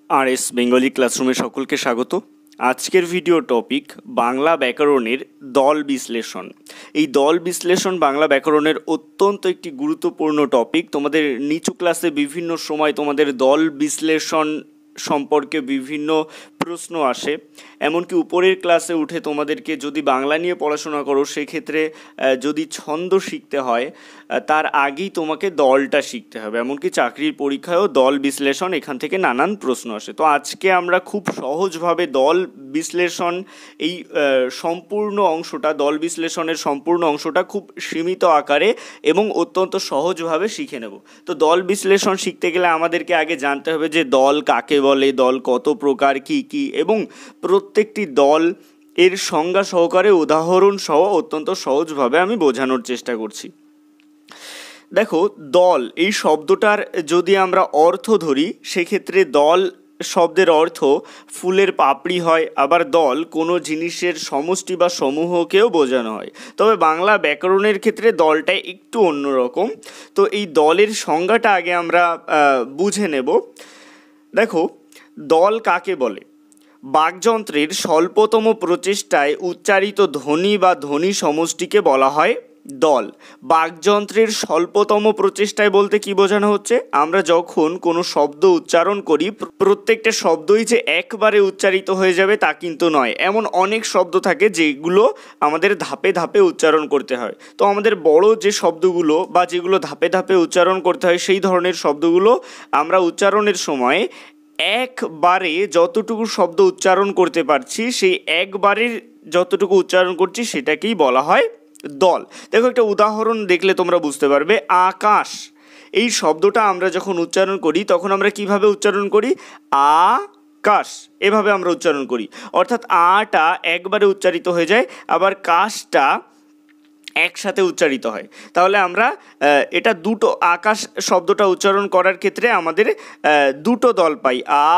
RS Bengali ক্লাসরুমে সকলকে স্বাগত। আজকের ভিডিও টপিক বাংলা ব্যাকরণের দল বিশ্লেষণ। এই দল বিশ্লেষণ বাংলা ব্যাকরণের অত্যন্ত একটি গুরুত্বপূর্ণ টপিক। তোমাদের নিচু ক্লাসে বিভিন্ন সময় তোমাদের দল বিশ্লেষণ সম্পর্কে বিভিন্ন প্রশ্ন আসে, এমনকি উপরের ক্লাসে উঠে তোমাদেরকে যদি বাংলা নিয়ে পড়াশোনা করো সেক্ষেত্রে যদি ছন্দ শিখতে হয় তার আগেই তোমাকে দলটা শিখতে হবে। এমনকি চাকরির পরীক্ষায়ও দল বিশ্লেষণ এখান থেকে নানান প্রশ্ন আসে। তো আজকে আমরা খুব সহজভাবে দল বিশ্লেষণ এই সম্পূর্ণ অংশটা, দল বিশ্লেষণের সম্পূর্ণ অংশটা খুব সীমিত আকারে এবং অত্যন্ত সহজভাবে শিখে নেব। তো দল বিশ্লেষণ শিখতে গেলে আমাদেরকে আগে জানতে হবে যে দল কাকে বলে, দল কত প্রকার, কী কী, এবং প্রত্যেকটি দল এর সংজ্ঞা সহকারে উদাহরণ সহ অত্যন্ত সহজভাবে আমি বোঝানোর চেষ্টা করছি। দেখো, দল এই শব্দটার যদি আমরা অর্থ ধরি সেক্ষেত্রে দল শব্দের অর্থ ফুলের পাপড়ি হয়, আবার দল কোনো জিনিসের সমষ্টি বা সমূহকেও বোঝানো হয়। তবে বাংলা ব্যাকরণের ক্ষেত্রে দলটা একটু অন্যরকম। তো এই দলের সংজ্ঞাটা আগে আমরা বুঝে নেব। দেখো, দল কাকে বলে? বাকযন্ত্রের স্বল্পতম প্রচেষ্টায় উচ্চারিত ধ্বনি বা ধ্বনি সমষ্টিকে বলা হয় দল। বাকযন্ত্রের স্বল্পতম প্রচেষ্টায় বলতে কি বোঝানো হচ্ছে? আমরা যখন কোনো শব্দ উচ্চারণ করি প্রত্যেকটা শব্দই যে একবারে উচ্চারিত হয়ে যাবে তা কিন্তু নয়। এমন অনেক শব্দ থাকে যেগুলো আমাদের ধাপে ধাপে উচ্চারণ করতে হয়। তো আমাদের বড় যে শব্দগুলো বা যেগুলো ধাপে ধাপে উচ্চারণ করতে হয় সেই ধরনের শব্দগুলো আমরা উচ্চারণের সময় একবারে যতটুকু শব্দ উচ্চারণ করতে পারছি সেই একবারের যতটুকু উচ্চারণ করছি সেটাকেই বলা হয় দল। দেখো, একটা উদাহরণ দেখলে তোমরা বুঝতে পারবে। আকাশ এই শব্দটা আমরা যখন উচ্চারণ করি তখন আমরা কিভাবে উচ্চারণ করি? আকাশ, এভাবে আমরা উচ্চারণ করি। অর্থাৎ আটা একবারে উচ্চারিত হয়ে যায়, আবার কাশটা একসাথে উচ্চারিত হয়। তাহলে আমরা এটা দুটো, আকাশ শব্দটা উচ্চারণ করার ক্ষেত্রে আমাদের দুটো দল পাই, আ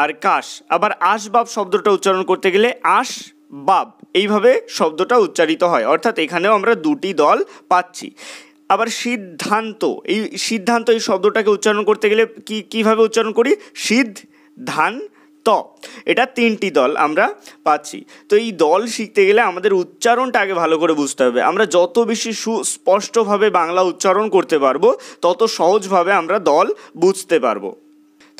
আর কাশ। আবার আসবাব শব্দটা উচ্চারণ করতে গেলে আসবাব, এইভাবে শব্দটা উচ্চারিত হয়। অর্থাৎ এখানেও আমরা দুটি দল পাচ্ছি। আবার সিদ্ধান্ত, এই সিদ্ধান্ত এই শব্দটাকে উচ্চারণ করতে গেলে কিভাবে উচ্চারণ করি? সিদ্ধান্ত, এটা তিনটি দল আমরা পাচ্ছি। তো এই দল শিখতে গেলে আমাদের উচ্চারণটা আগে ভালো করে বুঝতে হবে। আমরা যত বেশি সুস্পষ্টভাবে বাংলা উচ্চারণ করতে পারবো তত সহজভাবে আমরা দল বুঝতে পারবো।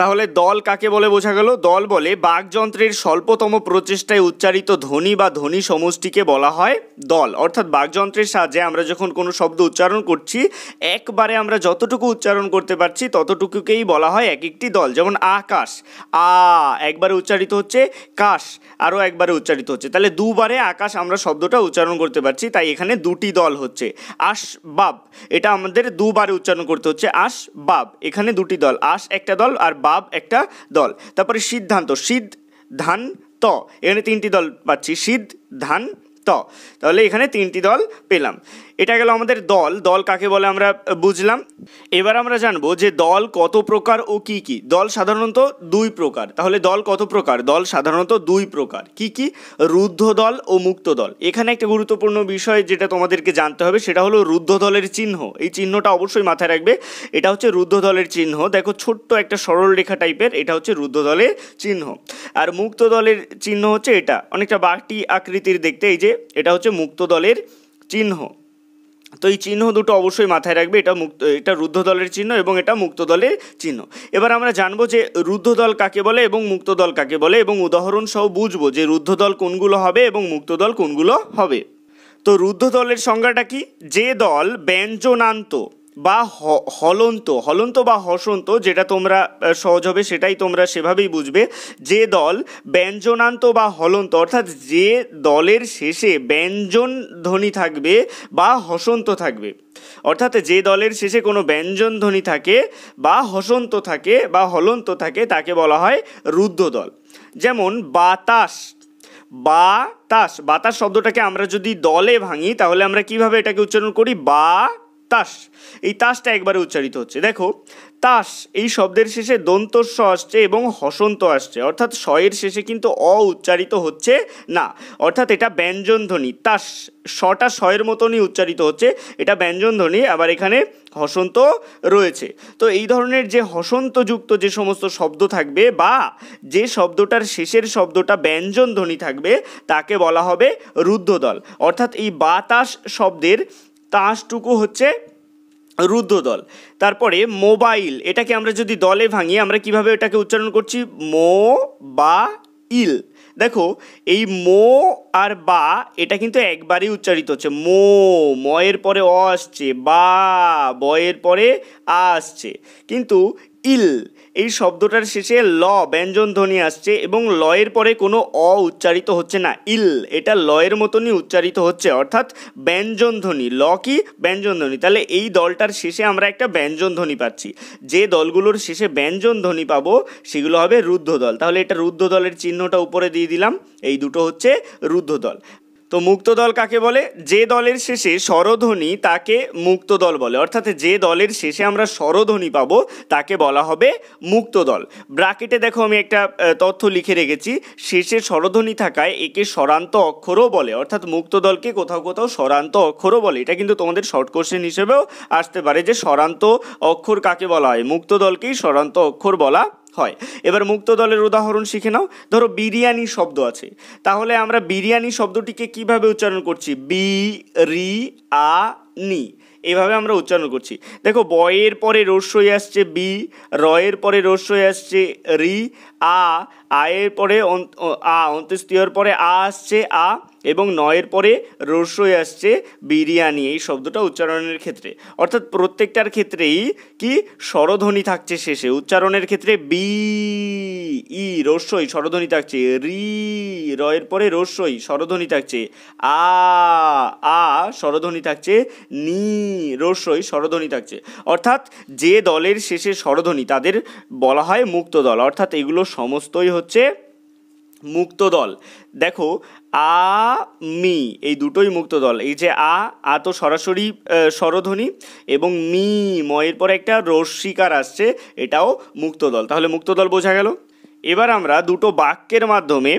তাহলে দল কাকে বলে বোঝা গেল। দল বলে বাকযন্ত্রের স্বল্পতম প্রচেষ্টায় উচ্চারিত ধ্বনি বা ধ্বনি সমষ্টিকে বলা হয় দল। অর্থাৎ বাকযন্ত্রের সাহায্যে আমরা যখন কোনো শব্দ উচ্চারণ করছি একবারে আমরা যতটুকু উচ্চারণ করতে পারছি ততটুকুকেই বলা হয় এক একটি দল। যেমন আকাশ, আ একবারে উচ্চারিত হচ্ছে, কাশ আরও একবারে উচ্চারিত হচ্ছে। তাহলে দুবারে আকাশ আমরা শব্দটা উচ্চারণ করতে পারছি, তাই এখানে দুটি দল হচ্ছে। আসবাব, এটা আমাদের দুবারে উচ্চারণ করতে হচ্ছে, আসবাব, এখানে দুটি দল, আস একটা দল আর বাব একটা দল। তারপরে সিদ্ধান্ত, সিদ্ধান্ত, এখানে তিনটি দল পাচ্ছি, সিদ্ধান্ত, তাহলে এখানে তিনটি দল পেলাম। এটা গেল আমাদের দল। দল কাকে বলে আমরা বুঝলাম। এবার আমরা জানবো যে দল কত প্রকার ও কি কি। দল সাধারণত দুই প্রকার। তাহলে দল কত প্রকার? দল সাধারণত দুই প্রকার। কি কি? রুদ্ধ দল ও মুক্ত দল। এখানে একটা গুরুত্বপূর্ণ বিষয় যেটা তোমাদেরকে জানতে হবে সেটা হলো রুদ্ধ দলের চিহ্ন। এই চিহ্নটা অবশ্যই মাথায় রাখবে। এটা হচ্ছে রুদ্ধ দলের চিহ্ন। দেখো, ছোট্ট একটা সরল রেখা টাইপের, এটা হচ্ছে রুদ্ধ দলের চিহ্ন। আর মুক্ত দলের চিহ্ন হচ্ছে এটা, অনেকটা বাটি আকৃতির দেখতে। এই যে এটা হচ্ছে মুক্ত দলের চিহ্ন। তো এই চিহ্ন দুটো অবশ্যই মাথায় রাখবে। এটা রুদ্ধ দলের চিহ্ন এবং এটা মুক্ত দলের চিহ্ন। এবার আমরা জানবো যে রুদ্ধ দল কাকে বলে এবং মুক্ত দল কাকে বলে, এবং উদাহরণ সহ বুঝবো যে রুদ্ধ দল কোনগুলো হবে এবং মুক্ত দল কোনগুলো হবে। তো রুদ্ধ দলের সংজ্ঞাটা কি? যে দল ব্যঞ্জনান্ত বা হলন্ত বা হসন্ত, যেটা তোমরা সহজ হবে সেটাই তোমরা সেভাবেই বুঝবে। যে দল ব্যঞ্জনান্ত বা হলন্ত, অর্থাৎ যে দলের শেষে ব্যঞ্জন ধ্বনি থাকবে বা হসন্ত থাকবে, অর্থাৎ যে দলের শেষে কোনো ব্যঞ্জন ধ্বনি থাকে বা হসন্ত থাকে বা হলন্ত থাকে তাকে বলা হয় রুদ্ধ দল। যেমন বাতাস, বাতাস, বাতাস শব্দটাকে আমরা যদি দলে ভাঙি তাহলে আমরা কিভাবে এটাকে উচ্চারণ করি? তাস, এই তাসটা একবারে উচ্চারিত হচ্ছে। দেখো তাস এই শব্দের শেষে দন্তস্ব আসছে এবং হসন্ত আসছে, অর্থাৎ স এর শেষে কিন্তু অ উচ্চারিত হচ্ছে না, অর্থাৎ এটা ব্যঞ্জন ধ্বনি। তাস সটা স এর মতনই উচ্চারিত হচ্ছে, এটা ব্যঞ্জন ধ্বনি, আবার এখানে হসন্ত রয়েছে। তো এই ধরনের যে হসন্তযুক্ত যে সমস্ত শব্দ থাকবে বা যে শব্দটার শেষের শব্দটা ব্যঞ্জন ধ্বনি থাকবে তাকে বলা হবে রুদ্ধদল, অর্থাৎ এই বাতাস শব্দের তাসটুকু হচ্ছে রুদ্ধদল। তারপরে মোবাইল, এটাকে আমরা যদি দলে ভাঙি আমরা কিভাবে এটাকে উচ্চারণ করছি, মো বা ইল। দেখো এই মো আর বা এটা কিন্তু একবারই উচ্চারিত হচ্ছে, মো ময়ের পরে অ আসছে, বা বয়ের পরে আ আসছে, কিন্তু ইল এই শব্দটার শেষে ল ব্যঞ্জন ধ্বনি আসছে এবং লয়ের পরে কোনো অ উচ্চারিত হচ্ছে না, ইল এটা লয়ের মতনই উচ্চারিত হচ্ছে, অর্থাৎ ব্যঞ্জন ধ্বনি। ল কি ব্যঞ্জন ধ্বনি, তাহলে এই দলটার শেষে আমরা একটা ব্যঞ্জন ধ্বনি পাচ্ছি। যে দলগুলোর শেষে ব্যঞ্জন ধ্বনি পাবো সেগুলো হবে রুদ্ধদল। তাহলে এটা রুদ্ধদলের চিহ্নটা উপরে দিয়ে দিলাম, এই দুটো হচ্ছে রুদ্ধদল। তো মুক্তদল কাকে বলে, যে দলের শেষে স্বরধ্বনি তাকে মুক্তদল বলে, অর্থাৎ যে দলের শেষে আমরা স্বরধ্বনি পাবো তাকে বলা হবে মুক্তদল। ব্র্যাকেটে দেখো আমি একটা তথ্য লিখে রেখেছি, শেষে স্বরধ্বনি থাকায় একে স্বরান্ত অক্ষরও বলে, অর্থাৎ মুক্তদলকে কোথাও কোথাও স্বরান্ত অক্ষরও বলে। এটা কিন্তু তোমাদের শর্ট কোশ্চেন হিসেবেও আসতে পারে যে স্বরান্ত অক্ষর কাকে বলা হয়, মুক্তদলকেই স্বরান্ত অক্ষর বলা হয়। এবার মুক্ত দলের উদাহরণ শিখে নাও। ধরো বিরিয়ানি শব্দ আছে, তাহলে আমরা বিরিয়ানি শব্দটিকে কিভাবে উচ্চারণ করছি, বি রি আ নি, এভাবে আমরা উচ্চারণ করছি। দেখো বয়ের পরে রস্যই আসছে বি, রয়ের পরে রস্যই আসছে রি, আয়ের পরে অন্ত্যেষ্টিয়র পরে আ আসছে আ, এবং নয়ের পরে রস্যই আসছে বিরিয়ানি এই শব্দটা উচ্চারণের ক্ষেত্রে, অর্থাৎ প্রত্যেকটার ক্ষেত্রেই কি স্বরধ্বনি থাকছে শেষে। উচ্চারণের ক্ষেত্রে বি ই রস্যই স্বরধ্বনি থাকছে, রি রয়ের পরে রস্যই স্বরধ্বনি থাকছে, আ স্বরধ্বনি থাকছে, নি রস্যই স্বরধ্বনি থাকছে, অর্থাৎ যে দলের শেষে স্বরধ্বনি তাদের বলা হয় মুক্ত দল, অর্থাৎ এগুলো সমস্তই হচ্ছে মুক্ত দল। দেখো আ মি এই দুটোই মুক্ত দল। এই যে আ তো সরাসরি স্বরধ্বনি, এবং মি ময়ের পরে একটা রস্যিকার আসছে, এটাও মুক্ত দল। তাহলে মুক্ত দল বোঝা গেল। এবার আমরা দুটো বাক্যের মাধ্যমে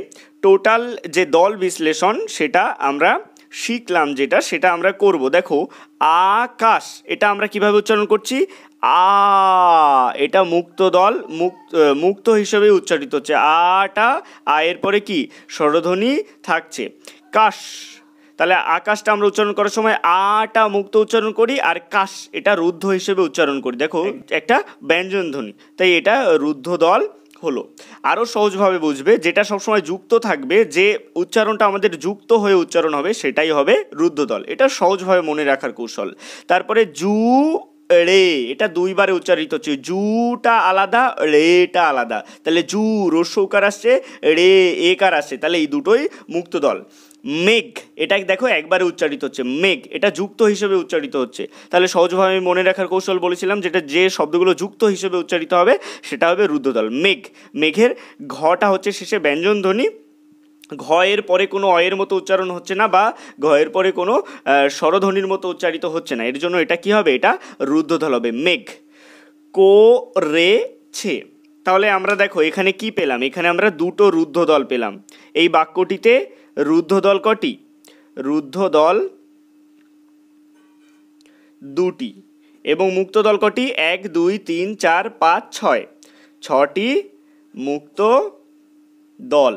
টোটাল যে দল বিশ্লেষণ সেটা আমরা শিখলাম, সেটা আমরা করব। দেখো আকাশ, এটা আমরা কিভাবে উচ্চারণ করছি, এটা মুক্ত দল, মুক্ত হিসেবে উচ্চারিত হচ্ছে, আটা আয়ের পরে কি স্বরধ্বনি থাকছে। কাশ, তাহলে আকাশটা আমরা উচ্চারণ করার সময় আটা মুক্ত উচ্চারণ করি, আর কাশ এটা রুদ্ধ হিসেবে উচ্চারণ করি। দেখো একটা ব্যঞ্জন ধ্বনি, তাই এটা রুদ্ধ দল হলো। আরও সহজভাবে বুঝবে, যেটা সবসময় যুক্ত থাকবে, যে উচ্চারণটা আমাদের যুক্ত হয়ে উচ্চারণ হবে সেটাই হবে রুদ্ধদল। এটা সহজভাবে মনে রাখার কৌশল। তারপরে জু রে, এটা দুইবারে উচ্চারিত হচ্ছে, জুটা আলাদা রেটা আলাদা, তাহলে জু রস্যকার আসছে, রে একার আসছে, তাহলে এই দুটোই মুক্ত দল। মেঘ, এটা দেখো একবারে উচ্চারিত হচ্ছে, মেঘ এটা যুক্ত হিসেবে উচ্চারিত হচ্ছে, তাহলে সহজভাবে আমি মনে রাখার কৌশল বলেছিলাম, যেটা যে শব্দগুলো যুক্ত হিসেবে উচ্চারিত হবে সেটা হবে রুদ্ধদল। মেঘ, মেঘের ঘটা হচ্ছে শেষে ব্যঞ্জন ধ্বনি, ঘয়ের পরে কোনো অয়ের মতো উচ্চারণ হচ্ছে না, বা ঘয়ের পরে কোনো স্বরধ্বনির মতো উচ্চারিত হচ্ছে না, এর জন্য এটা কি হবে, এটা রুদ্ধদল হবে। মেঘ করেছে, তাহলে আমরা দেখো এখানে কি পেলাম, এখানে আমরা দুটো রুদ্ধদল পেলাম। এই বাক্যটিতে রুদ্ধদল কটি, রুদ্ধদল দুটি, এবং মুক্তদল কটি, 1 2 3 4 5 6, 6টি মুক্ত দল।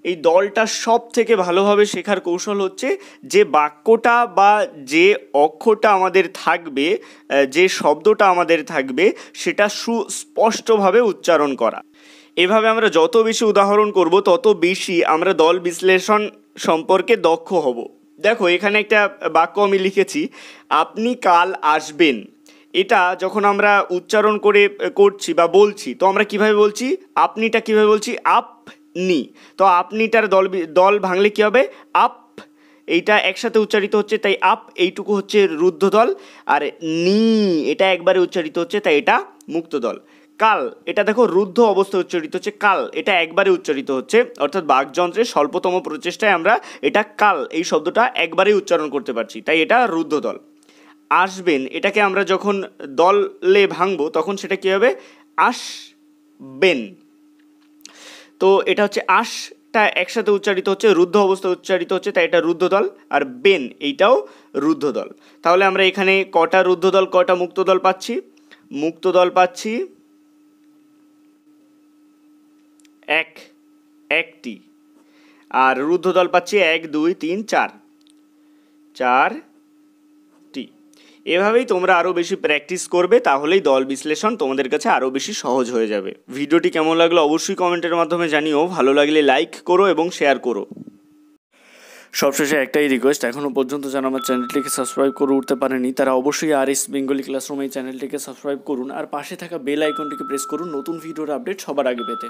এই দলটা সব থেকে ভালোভাবে শেখার কৌশল হচ্ছে যে বাক্যটা বা যে অক্ষরটা আমাদের থাকবে, যে শব্দটা আমাদের থাকবে সেটা সুস্পষ্টভাবে উচ্চারণ করা। এভাবে আমরা যত বেশি উদাহরণ করব তত বেশি আমরা দল বিশ্লেষণ সম্পর্কে দক্ষ হব। দেখো এখানে একটা বাক্য আমি লিখেছি, আপনি কাল আসবেন। এটা যখন আমরা উচ্চারণ করছি বা বলছি, তো আমরা কিভাবে বলছি, আপনিটা কিভাবে বলছি, আপনি। তো আপনিটার দল ভাঙলে কি হবে, আপ, এইটা একসাথে উচ্চারিত হচ্ছে তাই আপ, এইটুকু হচ্ছে রুদ্ধদল, আর নি এটা একবারে উচ্চারিত হচ্ছে তাই এটা মুক্ত দল। কাল, এটা দেখো রুদ্ধ অবস্থায় উচ্চারিত হচ্ছে, কাল এটা একবারে উচ্চারিত হচ্ছে, অর্থাৎ বাকযন্ত্রের স্বল্পতম প্রচেষ্টায় আমরা এটা কাল এই শব্দটা একবারেই উচ্চারণ করতে পারছি, তাই এটা রুদ্ধদল। আসবেন এটাকে আমরা যখন দলে ভাঙবো তখন সেটা কী হবে? আসবেন। তো এটা হচ্ছে আশটা একসাথে উচ্চারিত হচ্ছে, রুদ্ধ অবস্থায় উচ্চারিত হচ্ছে, তাই এটা রুদ্ধদল। আর বেন এইটাও রুদ্ধদল। তাহলে আমরা এখানে কটা রুদ্ধদল কটা মুক্তদল পাচ্ছি? মুক্তদল পাচ্ছি একটি, আর রুদ্ধদল পাচ্ছি 1 2 3 4 4টি। এভাবেই তোমরা আরও বেশি প্র্যাকটিস করবে, তাহলেই দল বিশ্লেষণ তোমাদের কাছে আরও বেশি সহজ হয়ে যাবে। ভিডিওটি কেমন লাগলো অবশ্যই কমেন্টের মাধ্যমে জানিও, ভালো লাগলে লাইক করো এবং শেয়ার করো। সবশেষে একটাই রিকোয়েস্ট, এখনও পর্যন্ত যারা আমার চ্যানেলটিকে সাবস্ক্রাইব করে উঠতে পারেনি তারা অবশ্যই RS বেঙ্গলি ক্লাসরুম এই চ্যানেলটিকে সাবস্ক্রাইব করুন, আর পাশে থাকা বেল আইকনটিকে প্রেস করুন নতুন ভিডিওর আপডেট সবার আগে পেতে।